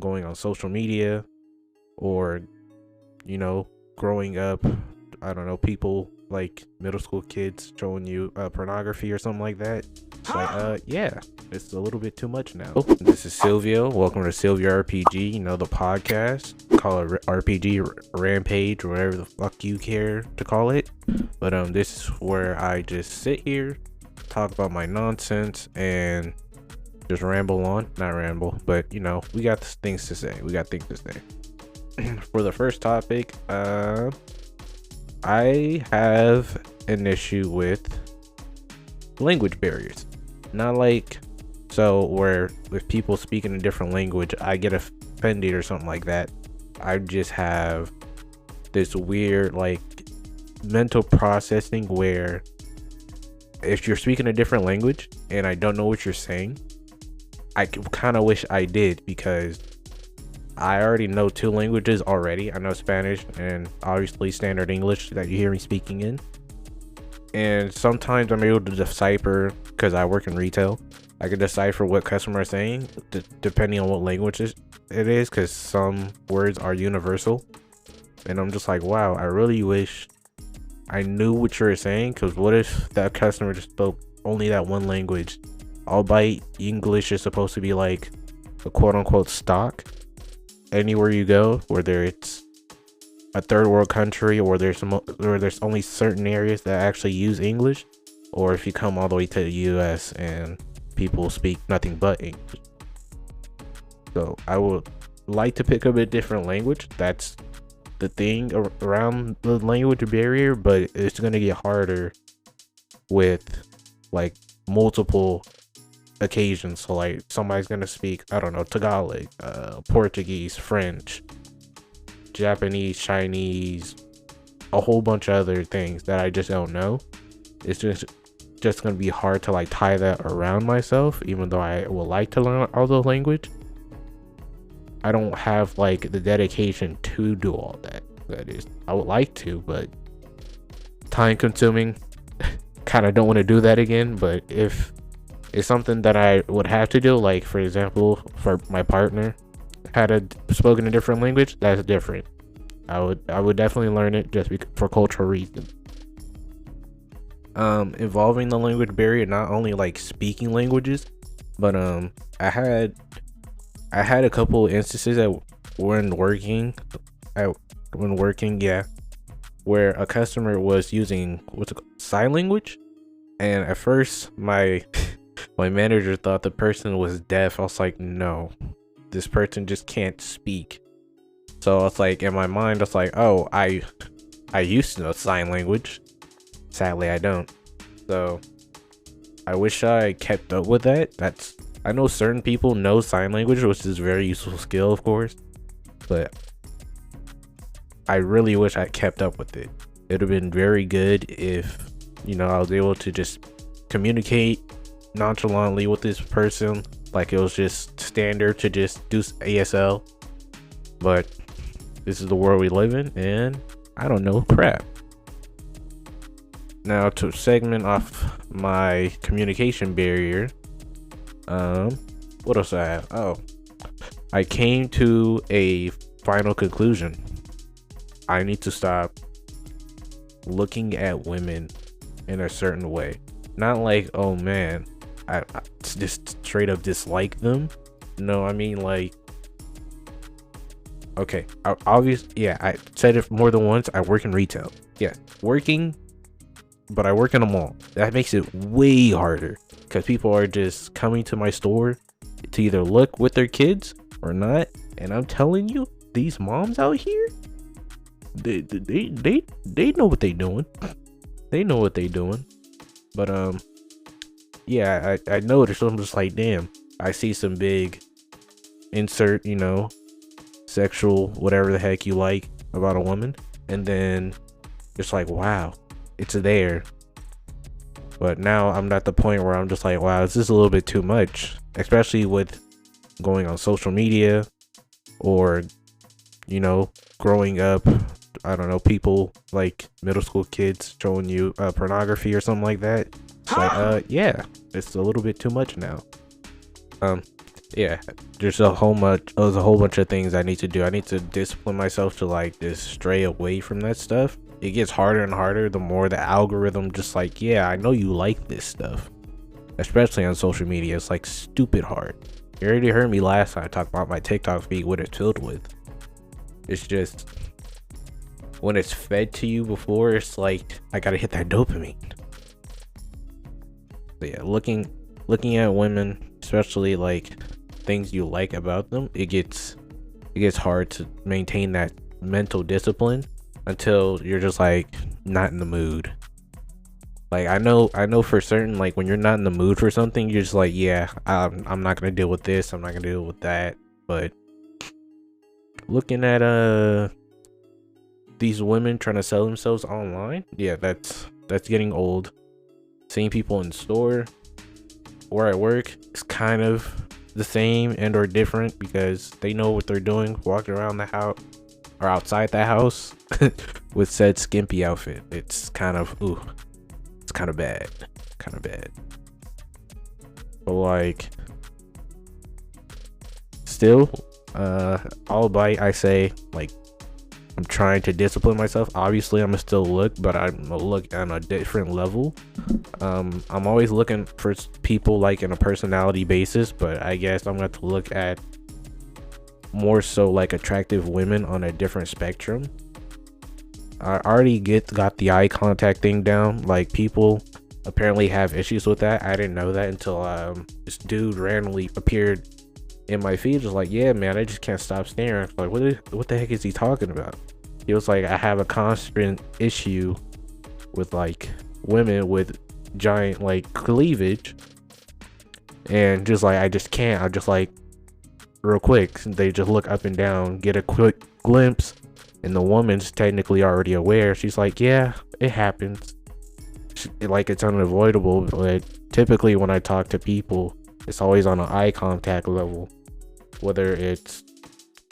going on social media, or growing up, I don't know, people like middle school kids showing you pornography or something like that. It's like, yeah, it's a little bit too much now. This is Silvio. Welcome to Silvio RPG, the podcast. Call it RPG Rampage, or whatever the fuck you care to call it. But this is where I just sit here, talk about my nonsense, and just ramble on. Not ramble, but we got things to say. For the first topic, I have an issue with language barriers. Not like where with people speaking a different language, I get offended or something like that. I just have this weird mental processing where if you're speaking a different language and I don't know what you're saying, I kind of wish I did, because I already know two languages already. I know Spanish and obviously standard English that you hear me speaking in. And sometimes I'm able to decipher, because I work in retail, I can decipher what customers are saying depending on what language it is, because some words are universal. And I'm just like, wow, I really wish I knew what you were saying, because what if that customer just spoke only that one language? Albeit English is supposed to be like a quote-unquote stock anywhere you go, whether it's a third world country or there's only certain areas that actually use English, or if you come all the way to the US and people speak nothing but English. So I would like to pick up a different language. That's the thing around the language barrier, but it's going to get harder with multiple occasions. So somebody's going to speak, I don't know, Tagalog, Portuguese, French, Japanese, Chinese, a whole bunch of other things that I just don't know. It's just gonna be hard to tie that around myself, even though I would like to learn all the language. I don't have the dedication to do all that. That is, I would like to, but time consuming. Kind of don't want to do that again. But if it's something that I would have to do, for example, for my partner had spoken a different language, that's different. I would definitely learn it just for cultural reasons. Involving the language barrier, not only speaking languages, but I had a couple instances when working, where a customer was using sign language, and at first my manager thought the person was deaf. I was like, no, this person just can't speak. So I was in my mind, I was like, oh, I used to know sign language. Sadly, I don't. So I wish I kept up with that. I know certain people know sign language, which is a very useful skill, of course, but I really wish I kept up with it. It would have been very good if I was able to just communicate nonchalantly with this person, it was just standard to just do ASL. But this is the world we live in, and I don't know crap. Now, to segment off my communication barrier, what else I have? Oh, I came to a final conclusion. I need to stop looking at women in a certain way. Not oh man, I just straight up dislike them. No, I mean okay, I said it more than once. I work in retail. Yeah, but I work in a mall. That makes it way harder, because people are just coming to my store to either look with their kids or not. And I'm telling you, these moms out here, they know what they doing. They know what they doing. But yeah, I noticed. I'm just damn. I see some big insert, sexual whatever the heck you like about a woman, and then it's wow, it's there. But now I'm at the point where I'm just wow, this is a little bit too much, especially with going on social media, or growing up, I don't know, people middle school kids showing you pornography or something like that. It's yeah, it's a little bit too much now. Yeah, there's a whole bunch of things I need to do. I need to discipline myself to like just stray away from that stuff. It gets harder and harder the more the algorithm just like, yeah, I know you like this stuff. Especially on social media, it's like stupid hard. You already heard me last time talk about my TikTok feed, what it's filled with. It's just when it's fed to you before, it's like I gotta hit that dopamine. So yeah, looking at women, especially like things you like about them, it gets hard to maintain that mental discipline until you're just like not in the mood. Like I know for certain, like when you're not in the mood for something, you're just like, yeah, I'm not gonna deal with this, I'm not gonna deal with that. But looking at these women trying to sell themselves online, yeah, that's getting old. Seeing people in store or at work is kind of the same and or different because they know what they're doing, walking around the house or outside the house with said skimpy outfit. It's kind of it's kind of bad. But like still, albeit I say like I'm trying to discipline myself. Obviously I'm gonna still look, but I'm gonna look on a different level. I'm always looking for people like in a personality basis, but I guess I'm going to look at more so like attractive women on a different spectrum. I already got the eye contact thing down. Like people apparently have issues with that. I didn't know that until this dude randomly appeared in my feed, just like, yeah man, I just can't stop staring. Like what the heck is he talking about? He was like, I have a constant issue with like women with giant like cleavage, and just like I just can't. I just like real quick they just look up and down, get a quick glimpse, and the woman's technically already aware. She's like, yeah, it happens. Like it's unavoidable. But typically when I talk to people, it's always on an eye contact level, whether it's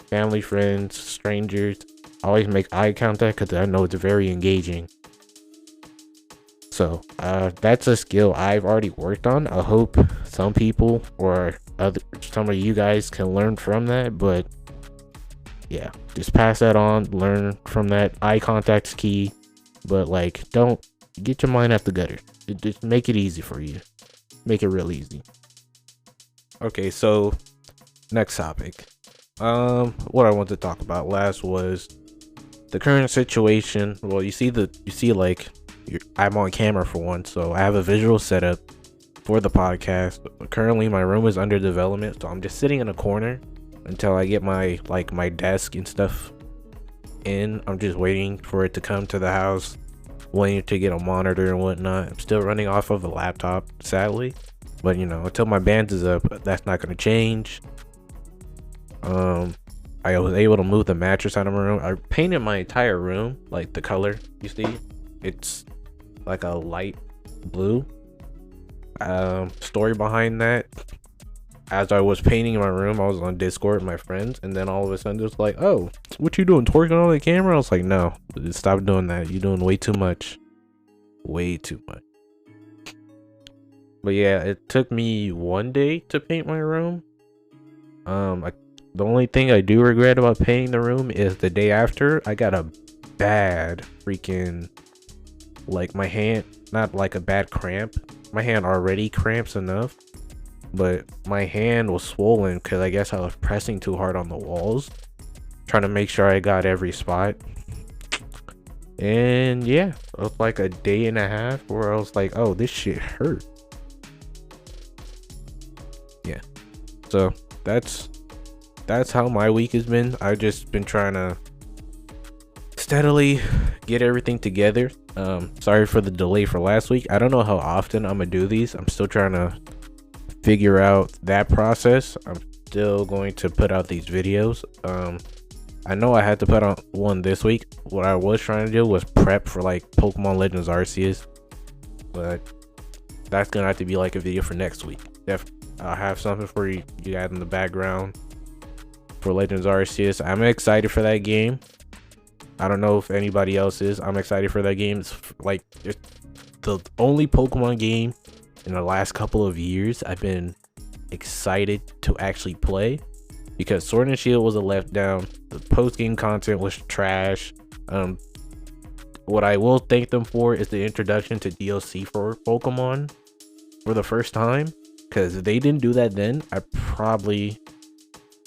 family, friends, strangers. I always make eye contact because I know it's very engaging. So that's a skill I've already worked on. I hope some people or some of you guys can learn from that. But yeah, just pass that on, learn from that. Eye contact's key, but like don't get your mind out the gutter. Just make it easy for you. Make it real easy. Okay, so next topic. What I want to talk about last was the current situation. Well, you see like I'm on camera for one, so I have a visual setup for the podcast. Currently my room is under development, so I'm just sitting in a corner until I get my desk and stuff in. I'm just waiting for it to come to the house, waiting to get a monitor and whatnot. I'm still running off of a laptop, sadly, but you know, until my band is up, that's not going to change. I was able to move the mattress out of my room. I painted my entire room, like the color you see, it's like a light blue. Story behind that, as I was painting my room, I was on Discord with my friends, and then all of a sudden it was like, oh, what you doing, twerking on the camera? I was like, no, stop doing that, you're doing way too much. But yeah, it took me one day to paint my room. The only thing I do regret about painting the room is the day after I got a bad freaking, like my hand, not like a bad cramp, my hand already cramps enough, but my hand was swollen because I guess I was pressing too hard on the walls, trying to make sure I got every spot. And yeah, it was like a day and a half where I was like, oh, this shit hurt. Yeah, so that's how my week has been. I've just been trying to steadily get everything together. Sorry for the delay for last week. I don't know how often I'm gonna do these. I'm still trying to figure out that process. I'm still going to put out these videos. I know I had to put on one this week. What I was trying to do was prep for like Pokemon Legends Arceus, but that's gonna have to be like a video for next week. I'll have something for you guys in the background for Legends Arceus. I'm excited for that game. I don't know if anybody else is. I'm excited for that game. It's like the only Pokemon game in the last couple of years I've been excited to actually play, because Sword and Shield was a letdown. The post-game content was trash. What I will thank them for is the introduction to DLC for Pokemon for the first time, because if they didn't do that then, I probably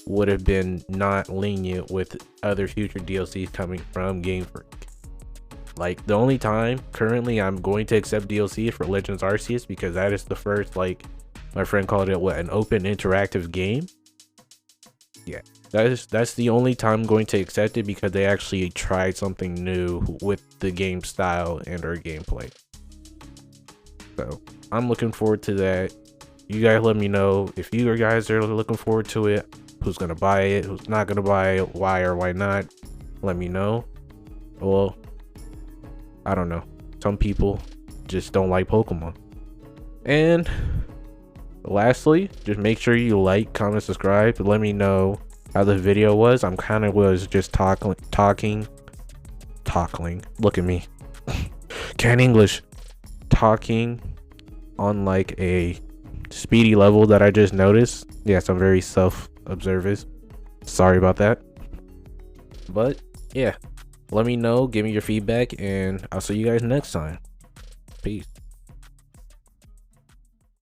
would have been not lenient with other future DLCs coming from Game Freak. Like, the only time currently I'm going to accept DLC for Legends Arceus, because that is the first, like, my friend called it, what, an open interactive game. Yeah, that's the only time I'm going to accept it, because they actually tried something new with the game style and our gameplay. So I'm looking forward to that. You guys let me know if you guys are looking forward to it. Who's gonna buy it, who's not gonna buy it, why or why not. Let me know. Well, I don't know, some people just don't like Pokemon. And lastly, just make sure you like, comment, subscribe. Let me know how the video was. I'm kind of was just talking. Look at me. Can't English. Talking on like a speedy level that I just noticed. Yes, I'm very self-observant. Sorry about that. But yeah, let me know. Give me your feedback, and I'll see you guys next time. Peace.